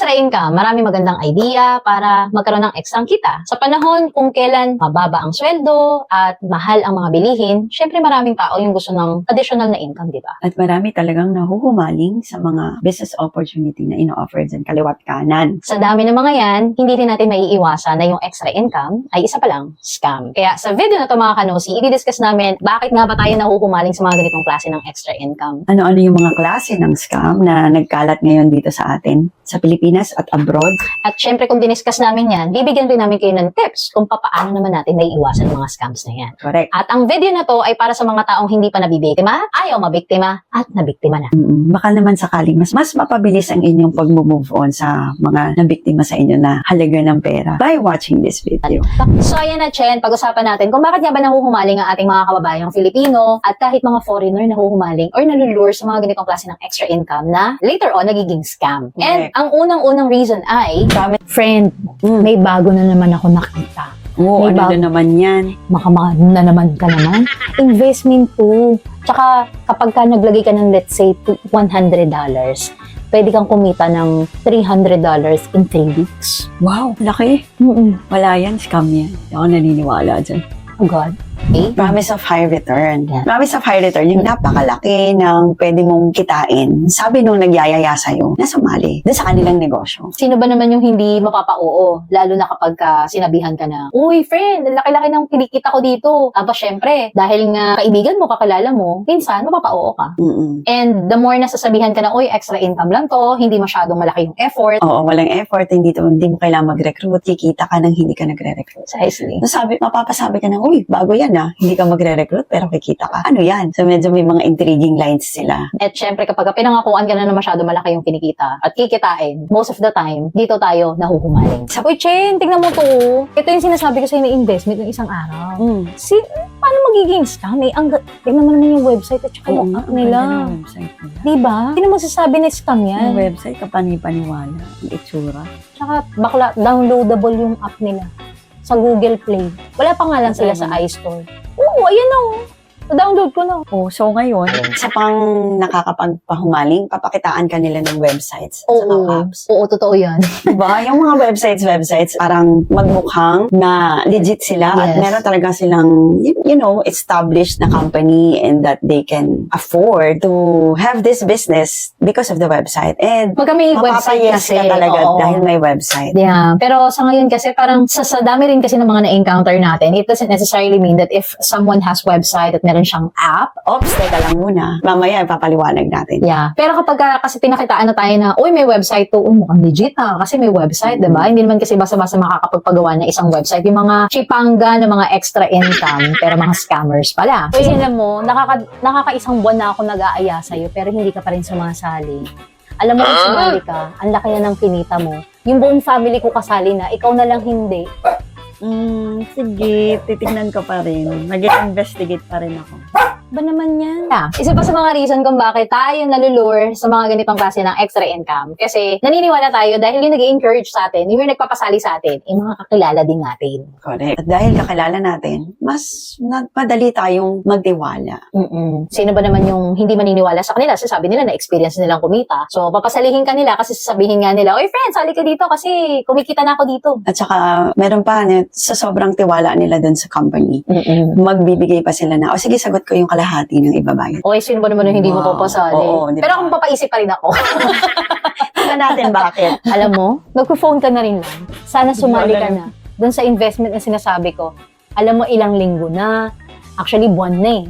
extra income, maraming magandang idea para magkaroon ng extra kita. Sa panahon kung kailan mababa ang sweldo at mahal ang mga bilihin, syempre maraming tao yung gusto ng additional na income, di ba? At marami talagang nahuhumaling sa mga business opportunity na ino-offer dyan kaliwat kanan. Sa dami ng mga yan, hindi rin natin maiiwasan na yung extra income ay isa pa lang scam. Kaya sa video na to mga kanosi, i-discuss namin bakit nga ba tayo nahuhumaling sa mga ganitong klase ng extra income. Ano-ano yung mga klase ng scam na nagkalat ngayon dito sa atin, sa Pilipinas at abroad. At syempre kung diniscuss namin yan, bibigyan rin namin kayo ng tips kung paano naman natin naiiwasan ang mga scams na yan. Correct. At ang video na to ay para sa mga taong hindi pa nabibiktima, ayaw mabiktima, at nabiktima na. Baka naman sakaling mas mapabilis ang inyong pag-move on sa mga nabiktima sa inyo na halaga ng pera by watching this video. So ayan na, Chen, pag-usapan natin kung bakit nga ba nahuhumaling ang ating mga kababayang Filipino at kahit mga foreigner nahuhumaling or nalulure sa mga ganitong klase ng extra income na later on nagiging scam. And ang unang-unang reason ay, Friend, may bago na naman ako nakita. Oo, May ano bago- na naman yan? Na naman ka naman. Investment po. Tsaka kapag ka naglagay ka ng let's say $100, pwede kang kumita ng $300 in 3 weeks. Wow, laki. Wala yan, scam yan. Hindi ako naniniwala dyan. Oh God. okay, Promise of high return. Yeah. Promise of high return, yung napakalaki ng pwede mong kitain. Sabi nung nagyayaya sa'yo, na sumali doon sa kanilang negosyo. sino ba naman yung hindi mapapa-oo? Lalo na kapag sinabihan ka na, uy friend, ang laki-laki ng kinikita ko dito. Tapos syempre, dahil nga kaibigan mo, kakilala mo, minsan mapapa-oo ka. And the more na sasabihan ka na, uy, extra income lang to, hindi masyadong malaki yung effort. Oo, walang effort, hindi mo kailangan mag-recruit, kikita ka nang hindi ka nagre-recruit. Precisely. So mapapasabi ka na, uy, bago yan hindi ka magre-recruit pero kikita ka. Ano yan? So medyo may mga intriguing lines sila. At syempre, kapag pinangakuan ka na masyado malaki yung kinikita at kikitain, most of the time, dito tayo nahuhumaling. Uy, Chen, tingnan mo to. Ito yung sinasabi ko sa'yo na investment ng isang araw. Paano magiging scam? Tingnan mo naman yung website at saka yung app nila. Website nila. Diba? Sino magsasabi na scam Yung yan? website, kapani-paniwala. Ang itsura. Tsaka bakla, downloadable yung app nila sa Google Play. Wala pa nga lang sila sa iStore. Oo, ayan na. Download ko na. Oh, so ngayon, sa pang nakakapagpahumaling, papakitaan ka nila ng websites at Oo, saka apps. oo, totoo yan. Diba? Yung mga websites, parang magmukhang na legit sila at Yes. meron talaga silang, established na company and that they can afford to have this business because of the website. And Pagka may website mapapayes kasi, ka talaga oo. dahil may website. Yeah. Pero sa ngayon kasi parang sa dami rin kasi ng mga na-encounter natin, it doesn't necessarily mean that if someone has website at meron siyang app, Oops, teka lang muna. Mamaya, ipapaliwanag natin. yeah. Pero kapag kasi pinakitaan na tayo na, uy, may website to, mukhang legit kasi may website, diba? Hindi naman kasi basta-basta makakapagpagawa ng isang website. Yung mga chipanga na mga extra income, pero mga scammers pala. Uy, alam mo, nakakaisang buwan na ako nag-aaya sa'yo, pero hindi ka pa rin sumasali. Alam mo kung sumali ka, ang laki na ng kinita mo. Yung buong family ko kasali na, ikaw na lang hindi. Sige, titignan ko pa rin. Mag-investigate pa rin ako. Ba naman yan? Yeah. Isa pa sa mga reason kung bakit tayo nalulure sa mga ganitong klase ng extra income. Kasi naniniwala tayo dahil yung nag-encourage sa atin, yung nagpapasali sa atin, yung mga kakilala din natin. Correct. At dahil kakilala natin, mas madali tayong magtiwala. Sino ba naman yung hindi maniniwala sa kanila? Sasabi nila na experience nilang kumita. So, papasalihin ka nila kasi sasabihin nga nila, oy friend, sali ka dito kasi kumikita na ako dito. At saka, meron pa, sa sobrang tiwala nila dun sa company, magbibigay pa sila na, sige, sagot ko yung kalahati ng ibabayad. Oy, sino ba naman yung hindi mo Wow. papasali? Oo, di ba? Pero kung papaisip pa rin ako. Tingnan natin bakit. Alam mo, magpo-phone ka na rin lang. Sana sumali ka na. Doon sa investment na sinasabi ko, alam mo ilang linggo na, actually buwan na eh.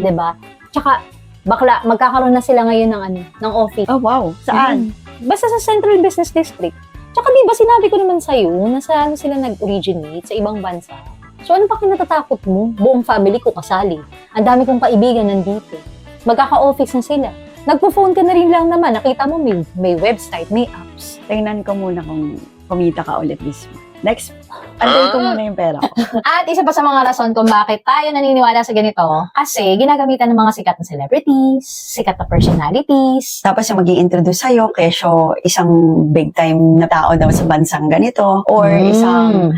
Diba? Tsaka, bakla, magkakaroon na sila ngayon ng office. Oh, wow. Saan? Basta sa Central Business District. Tsaka diba, sinabi ko naman sa'yo, na saan sila nag-originate sa ibang bansa. So ano pa kinatatakot mo? Buong family ko kasali. Ang dami kong kaibigan nandito. Magkaka-office na sila. Nagpo-phone ka na rin lang naman. Nakita mo may website, may apps. Tingnan ko muna kung kumita ka ulit this month. Next, antayin ko muna yung pera ko. At isa pa sa mga rason kung bakit tayo naniniwala sa ganito, kasi ginagamitan ng mga sikat na celebrities, sikat na personalities. Tapos yung mag-i-introduce sa'yo, kesyo isang big time na tao daw sa bansang ganito, or isang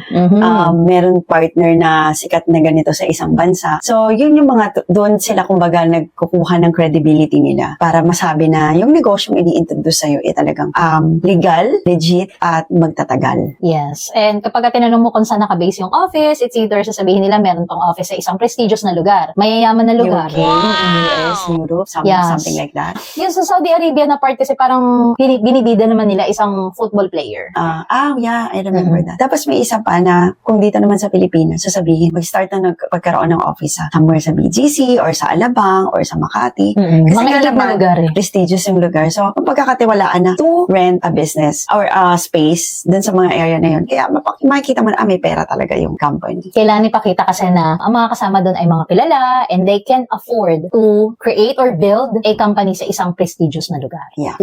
meron partner na sikat na ganito sa isang bansa. So, yun yung mga, doon sila kumbaga nagkukuha ng credibility nila para masabi na yung negosyong ini-introduce sa'yo talagang legal, legit, at magtatagal. Yes. And kapag tinanong mo kung saan nakabase yung office, it's either sasabihin nila meron tong office sa isang prestigious na lugar, mayayaman na lugar. UK, US, Europe, something like that. Yung sa Saudi Arabia na part kasi parang binibida naman nila isang football player. Yeah, I remember that. Tapos may isa pa na kung dito naman sa Pilipinas, sasabihin, mag-start na pagkaroon ng office somewhere sa BGC or sa Alabang or sa Makati. Kasi Mga nga elite na naman, lugar eh. prestigious yung lugar. So, kung pagkakatiwalaan na to rent a business or a space dun sa mga area na yun, kaya makikita mo na may pera talaga yung company. Kailangan ipakita kasi na ang mga kasama doon ay mga kilala and they can afford to create or build a company sa isang prestigious na lugar. Yeah.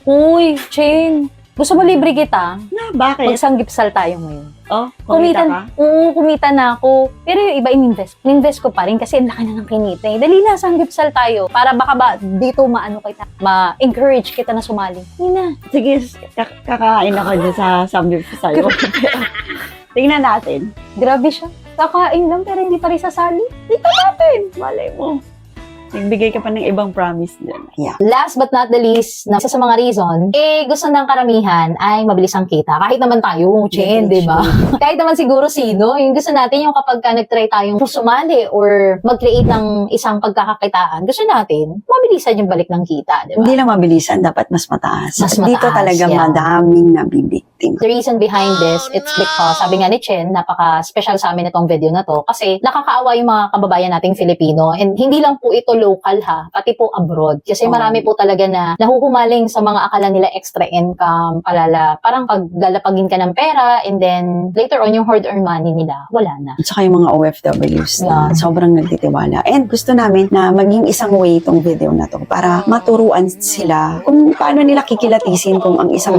Uy, Chen, gusto mo libre kita? Na, bakit? Magsanggipsal tayo ngayon. Oh, kumita ka? Kumita na ako. Pero yung iba ininvest ko pa rin kasi ang laki na ng kinita eh. Dali na, sanggipsal tayo. Para baka ba dito ma-encourage kita na sumali. Hindi na. Sige, kakain ako dyan sa samgyup sa'yo. Tingnan natin. Grabe siya. Kakain lang pero hindi pa rin sasali. Dito natin. Malay mo. Nagbigay ka pa ng ibang promise dyan. Yeah. Last but not the least, na isa sa mga reason, gusto ng karamihan ay mabilis ang kita. Kahit naman tayo, Chen, di ba? Kahit naman siguro sino, yung gusto natin yung kapag nag-try tayong sumali or mag-create ng isang pagkakakitaan, gusto natin, mabilisan yung balik ng kita, di ba? Hindi lang mabilisan, dapat mas mataas. Mas Dito mataas, talaga yeah. madaming nabibiktim. The reason behind this, it's because, sabi nga ni Chen, napaka-special sa amin itong video na to kasi nakakaawa yung mga kababayan nating Filipino and hindi lang po ito local ha, pati po abroad. Kasi marami po talaga na nahuhumaling sa mga akala nila extra income, parang paglalapagin ka ng pera and then later on yung hard-earned money nila, wala na. At saka yung mga OFWs na Yeah. sobrang nagtitiwala. And gusto namin na maging isang way itong video na to para maturuan sila kung paano nila kikilatisin kung ang isang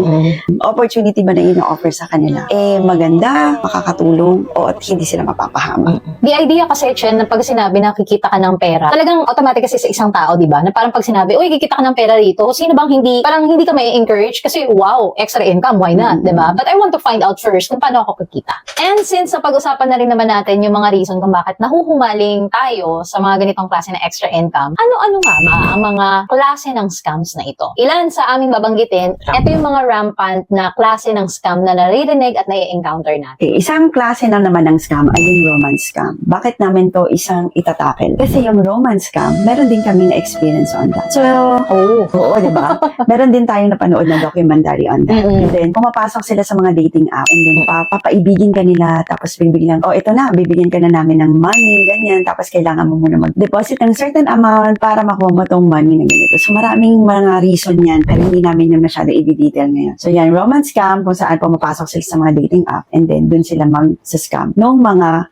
opportunity ba na ino-offer sa kanila maganda, makakatulong o at hindi sila mapapahama. The idea kasi, Chen, na pag sinabi na kikita ka ng pera, talagang automatic kasi sa isang tao, di ba? Na parang pag sinabi, uy, kikita ka ng pera rito, sino bang parang hindi ka may encourage kasi wow, extra income, why not, di ba? But I want to find out first kung paano ako kikita. And since napag-usapan na rin naman natin yung mga reason kung bakit nahuhumaling tayo sa mga ganitong klase na extra income, ano-ano nga ba ang mga klase ng scams na ito? Ilan sa aming babanggitin, ito yung mga rampant na klase ng scam na naririnig at nai-encounter natin. Okay, isang klase na naman ng scam ay yung romance scam. Bakit namin to isang itatakel? Kasi yung romance scam, meron din kami na experience on that. So, oo, di ba? Meron din tayong napanood na documentary on that. And then, pumapasok sila sa mga dating app and then, papaibigin ka nila, tapos bibigyan, ito na, bibigyan ka na namin ng money, ganyan, tapos kailangan mo muna mag-deposit ng certain amount para makuha mo tong money na ganito. So, maraming mga reason yan, pero hindi namin yung masyado i-detail ngayon. So, yan, romance scam, kung saan pumapasok sila sa mga dating app and then, dun sila mag-scam nung mga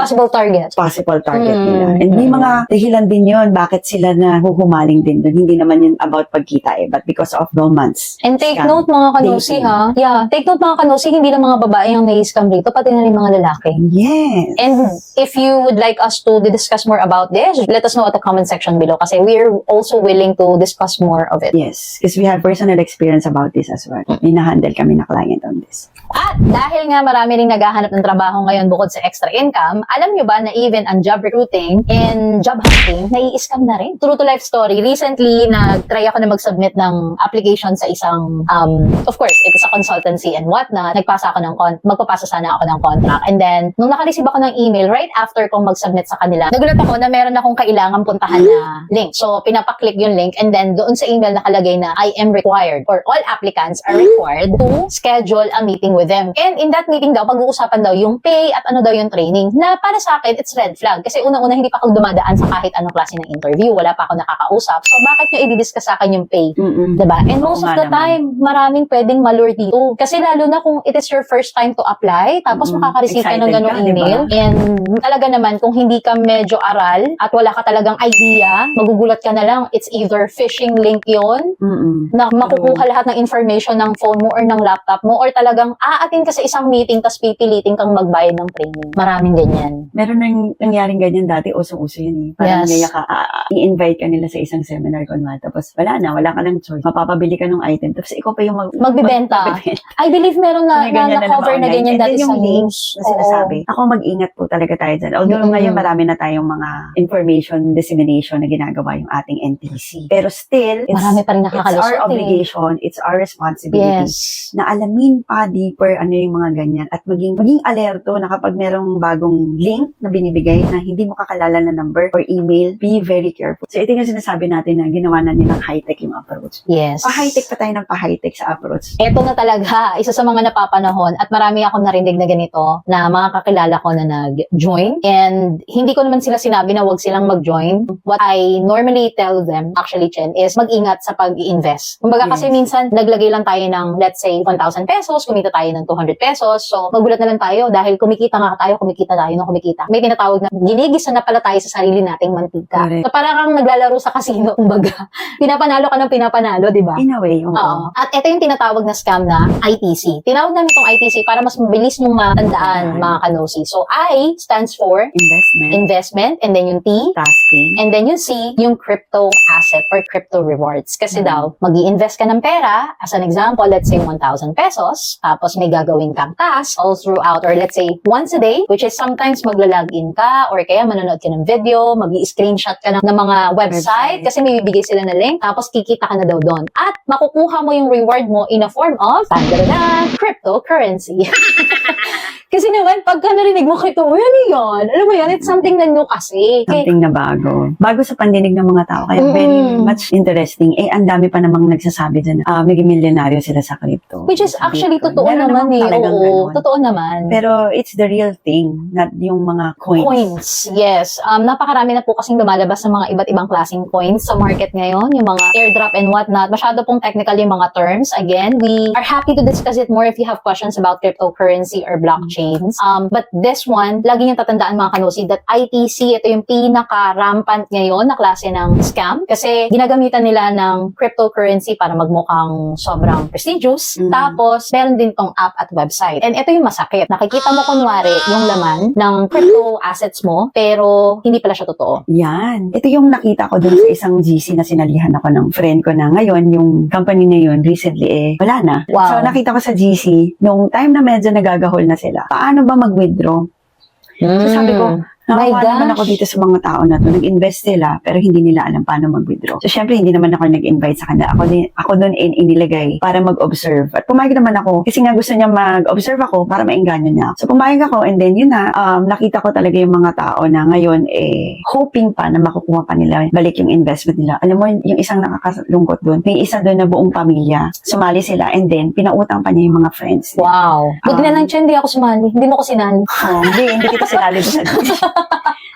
Possible target. possible target nila. And may mga dahilan din yun, bakit sila nahuhumaling din dun. Hindi naman yun about pagkita but because of romance. And take Scam. note mga kanosi Dating. ha. Yeah, take note mga kanosi, hindi lang mga babae ang nai-scam dito, pati na rin mga lalaki. Yes. And if you would like us to discuss more about this, let us know at the comment section below kasi we're also willing to discuss more of it. Yes, because we have personal experience about this as well. May na-handle kami na client on this. At dahil nga marami ring naghahanap ng trabaho ngayon bukod sa extra income, alam nyo ba na even ang job recruiting and job hunting, nai-scam na rin? True to life story, recently nag-try ako na mag-submit ng application sa isang, of course, it is a consultancy and whatnot. Magpasa sana ako ng contract. And then, nung naka-receive ako ng email, right after kong mag-submit sa kanila, nagulat ako na meron akong kailangan puntahan na link. So, pinapaklik yung link and then doon sa email nakalagay na I am required or all applicants are required to schedule a meeting with them. And in that meeting daw, pag-uusapan daw yung pay at ano daw yung training na para sa akin, it's red flag. Kasi unang-una, hindi pa ako dumadaan sa kahit anong klase klase ng interview, wala pa ako nakakausap. So, bakit nyo i-discuss sa akin yung pay? Diba? And most of the time, maraming pwedeng malure dito. Kasi lalo na kung it is your first time to apply, tapos makaka-receive ka ng Excited ganong ka, email. diba? And talaga naman, kung hindi ka medyo aral at wala ka talagang idea, magugulat ka na lang, it's either phishing link yon na makukuha lahat ng information ng phone mo or ng laptop mo, or talagang aatin ka sa isang meeting tapos pipilitin kang magbayad ng training. Maraming ganyan. Meron nang nangyaring ganyan dati, usong-uso yun eh. Parang Yes. i-invite ka nila sa isang seminar kunwari, tapos wala ka ng choice. Mapapabili ka ng item, tapos ikaw pa yung Magbibenta. I believe meron na, So, may ganyan na cover na online. ganyan And dati then sa yung links news. na sinasabi. Ako, mag-ingat po talaga tayo dyan. Although Mm-mm. ngayon marami na tayong mga information dissemination na ginagawa yung ating NTC. Pero still, Marami pa rin it's nakakalusot our eh. obligation, it's our responsibility Yes. na alamin pa deeper ano yung mga ganyan at maging alerto na kapag merong bagong link na binibigay na hindi mo kakalala na number or email, be very careful. So ito yung sinasabi natin na ginawa na nilang high-tech yung approach. Yes. Pa-high-tech pa tayo ng pa-high-tech sa approach. Ito na talaga, isa sa mga napapanahon at marami akong narinig na ganito na mga kakilala ko na nag-join, and hindi ko naman sila sinabi na wag silang mag-join. What I normally tell them, actually, Chen, is mag-ingat sa pag-i-invest. Kumbaga kasi Yes. minsan naglagay lang tayo ng, let's say, 1,000 pesos, kumita tayo ng 200 pesos, so magulat na lang tayo dahil kumikita tayo ng kumikita. May tinatawag na ginigisa na pala tayo sa sarili nating mantika. Correct. So parang kang naglalaro sa casino, kumbaga. Pinapanalo ka ng pinapanalo, di ba? In a way, oo. Oo. At ito yung tinatawag na scam na ITC. Tinawag namin itong ITC para mas mabilis mong matandaan, mga kanosi. So, I stands for investment, and then yung T, tasking, and then yung C, yung crypto asset or crypto rewards. Kasi daw, mag-i-invest ka ng pera, as an example, let's say 1,000 pesos, tapos may gagawin kang task all throughout, or let's say once a day, which is sometimes magla-login ka, or kaya manonood ka ng video, mag-i-screenshot ka ng mga website, kasi may bibigay sila na link, tapos kikita ka na daw doon. At makukuha mo yung reward mo in a form of cryptocurrency. Kasi naman, pagka narinig mo kito, ano yan? Alam mo yan, it's something na new kasi. something na bago. Bago sa pandinig ng mga tao, kaya very much interesting. Ang dami pa namang nagsasabi dyan na maging milyonaryo sila sa crypto. Which is Sa actually Bitcoin. totoo Meron naman namang eh. talagang Oo, ganun. totoo naman. Pero it's the real thing, not yung mga coins. Coins, yes. Napakarami na po kasing lumalabas ng mga iba't ibang klaseng coins sa market ngayon, yung mga airdrop and whatnot. Masyado pong technical yung mga terms. Again, we are happy to discuss it more if you have questions about cryptocurrency or blockchains. But this one, lagi niyong tatandaan mga kanosi that ITC, ito yung pinaka-rampant ngayon na klase ng scam kasi ginagamitan nila ng cryptocurrency para magmukhang sobrang prestigious. Tapos, meron din tong app at website. And ito yung masakit. Nakikita mo kunwari yung laman ng crypto assets mo, pero hindi pala siya totoo. Yan. Ito yung nakita ko dun sa isang GC na sinalihan ako ng friend ko na ngayon, yung company na yun, recently, wala na. Wow. So, nakita ko sa GC, nung time na medyo nagagahol na sila, paano ba mag-withdraw? So, sabi ko, nakawa My naman gosh. ako dito sa mga tao na to. Nag-invest sila, pero hindi nila alam paano mag-withdraw. So, syempre, hindi naman ako nag-invite sa kanila. Ako doon inilagay para mag-observe. At pumayag naman ako, kasi nga gusto niya mag-observe ako para maengganyo niya. So, pumayag ako, and then, yun na, nakita ko talaga yung mga tao na ngayon, hoping pa na makukuha pa nila balik yung investment nila. Alam mo, yung isang nakakalungkot doon, may isa doon na buong pamilya, sumali sila, and then, pinautang pa niya yung mga friends niya. Wow. Buti na lang, Chen, hindi ako sumali. Hindi mo ko sinali. Oh, hindi kita sinali doon sa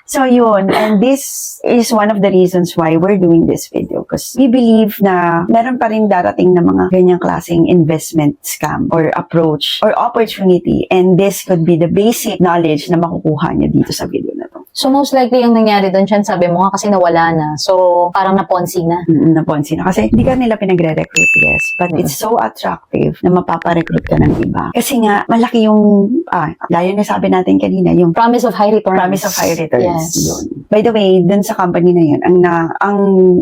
So yun, and this is one of the reasons why we're doing this video because we believe na meron pa rin darating na mga ganyang klaseng investment scam or approach or opportunity, and this could be the basic knowledge na makukuha niya dito sa video na to. So, most likely yung nangyari doon, Chen, sabi mo nga kasi nawala na. So, parang naponsi na. Naponsin na. Kasi hindi ka nila pinagre-recruit, yes. But it's so attractive na mapaparecruit ka ng iba. Kasi nga, malaki yung, gaya na sabi natin kanina, yung Promise of high returns. promise of high returns. Yes. Yun. By the way, dun sa company na yun, ang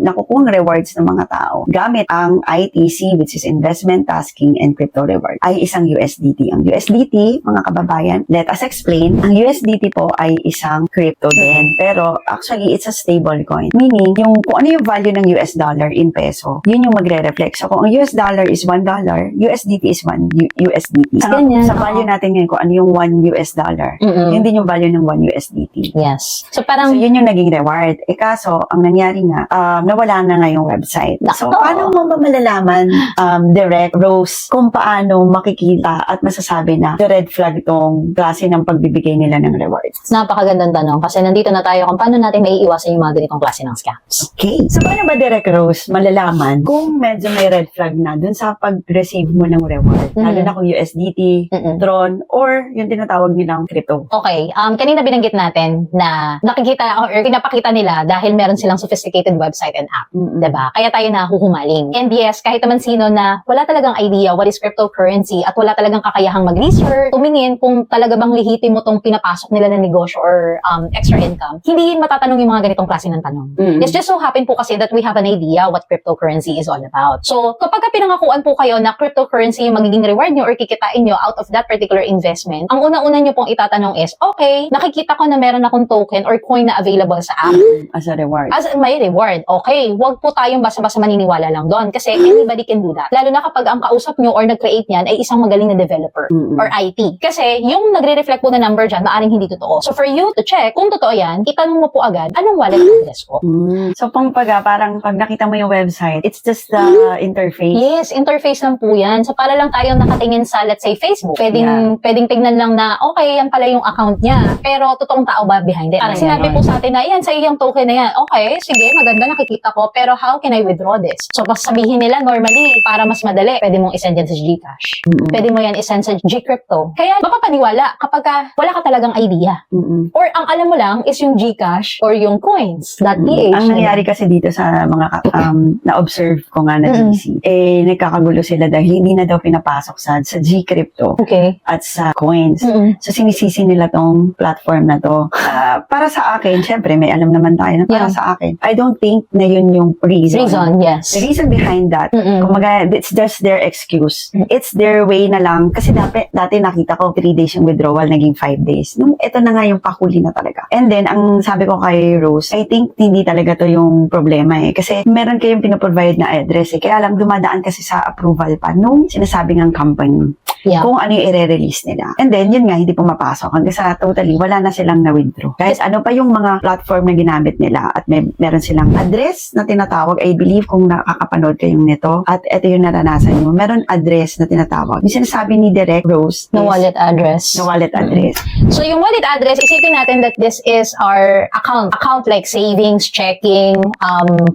nakukuhang rewards ng mga tao gamit ang ITC, which is Investment, Tasking, and Crypto Reward, ay isang USDT. Ang USDT, mga kababayan, let us explain, ang USDT po ay isang crypto din. Pero actually, it's a stable coin. Meaning, kung ano yung value ng US dollar in peso, yun yung magre-reflect. So, kung ang US dollar is $1, USDT is 1 USDT. Ganyan, Sa value natin ngayon, kung ano yung 1 US dollar, yun din yung value ng 1 USDT. Yes. So, So, parang, yun yung naging reward. Kaso, ang nangyari nga, nawala na nga yung website. So, Nako. paano mo ba malalaman, direct, Rose, kung paano makikita at masasabi na the red flag tong klase ng pagbibigay nila ng rewards? Napakagandang tanong kasi nandito na tayo kung paano natin maiiwasan yung mga ganitong klase ng scams. Okay. So, paano ba, direct, Rose, malalaman kung medyo may red flag na dun sa pag-receive mo ng reward? Lalo na kung USDT, Tron, or yung tinatawag nilang crypto. Okay, kanina binanggit natin na nakikita or pinapakita nila dahil meron silang sophisticated website and app, 'di ba? Kaya tayo nahuhumaling. And yes, kahit naman sino na wala talagang idea what is cryptocurrency at wala talagang kakayahang mag-research, tumingin kung talaga bang lihitin mo tong pinapasok nila na negosyo or extra income, hindi matatanong yung mga ganitong klase ng tanong. It's just so happen po kasi that we have an idea what cryptocurrency is all about. So, kapag pinangakuan po kayo na cryptocurrency yung magiging reward nyo or kikitain nyo out of that particular investment, ang una-una nyo pong itatanong is, okay, nakikita ko na meron akong token or coin na available sa app. As a reward. As may reward, okay, wag po tayong basta-basta maniniwala lang doon kasi anybody can do that. Lalo na kapag ang kausap nyo or nag-create niyan ay isang magaling na developer or IT. Kasi yung nagre-reflect po na number dyan, maaring hindi totoo. So for you to check kung totoo yan, itanong mo po agad, anong wallet address ko? So, parang pag nakita mo yung website, it's just the interface. Yes, interface lang po yan. So, para lang tayong nakatingin sa, let's say, Facebook. Pwedeng tignan lang na, okay, yan pala yung account niya. Pero, totoong tao ba behind it? Parang sinabi po sa atin na, yan, sa iyong token na yan. Okay, sige, maganda, nakikita ko. Pero, how can I withdraw this? So, sabihin nila, normally, para mas madali, pwede mong isend yan sa Gcash. Pwede mo yan isend sa Gcrypto. Kaya, mapapaniwala kapag wala ka talagang idea. Or, ang alam mo lang is yung Gcash or yung coins.ph. Ang nangyari kasi dito sa mga na-observe ko nga na GC, nagkakagulo sila dahil hindi na daw pinapasok sa Gcrypto Okay. at sa coins. So, sinisisi nila tong platform na to. Para sa akin, syempre, may alam naman tayo na para sa akin. I don't think na yun yung reason. Yes. The reason behind that, kumaga, it's just their excuse. It's their way na lang. Kasi dati nakita ko 3 days yung withdrawal, naging 5 days. Ito na nga yung pakuli na talaga. And then, ang sabi ko kay Rose, I think hindi talaga to yung problema Kasi meron kayong pinaprovide na address Kaya lang dumadaan kasi sa approval pa nung sinasabing ang company. Kung ano yung i-release nila. And then, yun nga, hindi pumapasok. Hanggang sa totally, wala na silang na-withdraw. Guys, ano pa yung mga platform na ginamit nila at meron silang address na tinatawag. I believe kung nakakapanood kayong nito at ito yung naranasan nyo. Meron address na tinatawag. Yung sinasabi ni Direct Rose No wallet address. No wallet address. So, yung wallet address, isipin natin that this is our account. Account like savings, checking,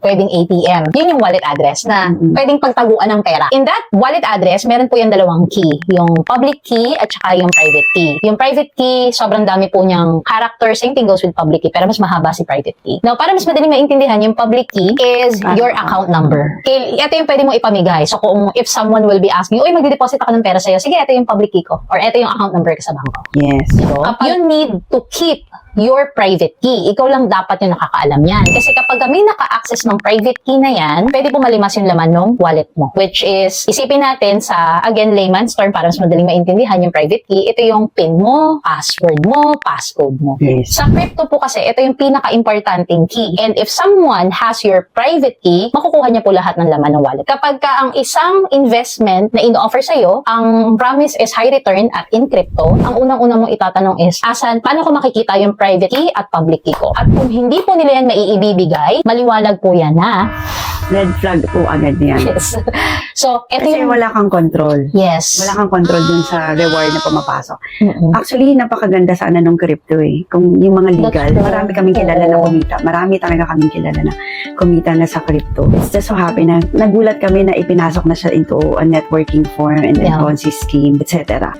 pwedeng ATM. Yun yung wallet address na pwedeng pagtaguan ng pera. In that wallet address, meron po yung dalawang key. Yung public key at saka yung private key. Yung private key, sobrang dami po niyang characters. Same thing goes with public key, pero mas mahaba si private key. Now, para mas madaling maintindihan, yung public key is your account number. Okay, ito yung pwede mo ipamigay. So, kung if someone will be asking, uy, magde-deposit ako ng pera sa'yo, sige, ito yung public key ko. Or ito yung account number ko sa bangko. Yes. So, you need to keep your private key. Ikaw lang dapat yung nakakaalam yan. Kasi kapag may naka-access ng private key na yan, pwede pumalimas yung laman ng wallet mo. Which is, isipin natin sa, again, layman's term, para mas madaling maintindihan yung private key, ito yung PIN mo, password mo, passcode mo. Yes. Sa crypto po kasi, ito yung pinaka-importanting key. And if someone has your private key, makukuha niya po lahat ng laman ng wallet. Kapag ka ang isang investment na in-offer sa'yo, ang promise is high return at in crypto, ang unang-unang mong itatanong is, paano ko makikita yung private key at public key ko? At kung hindi po nila yan maiibibigay, maliwanag po yan na Red flag po agad yan. yes. So, ito Kasi yung wala kang control. yes. Wala kang control dun sa reward na pumapasok. Actually, napakaganda sana nung crypto Kung yung mga legal, That's true. marami kaming kilala na kumita. Marami talaga kaming kilala na kumita na sa crypto. It's just so happy na nagulat kami na ipinasok na siya into a networking form and then Ponzi scheme, etc.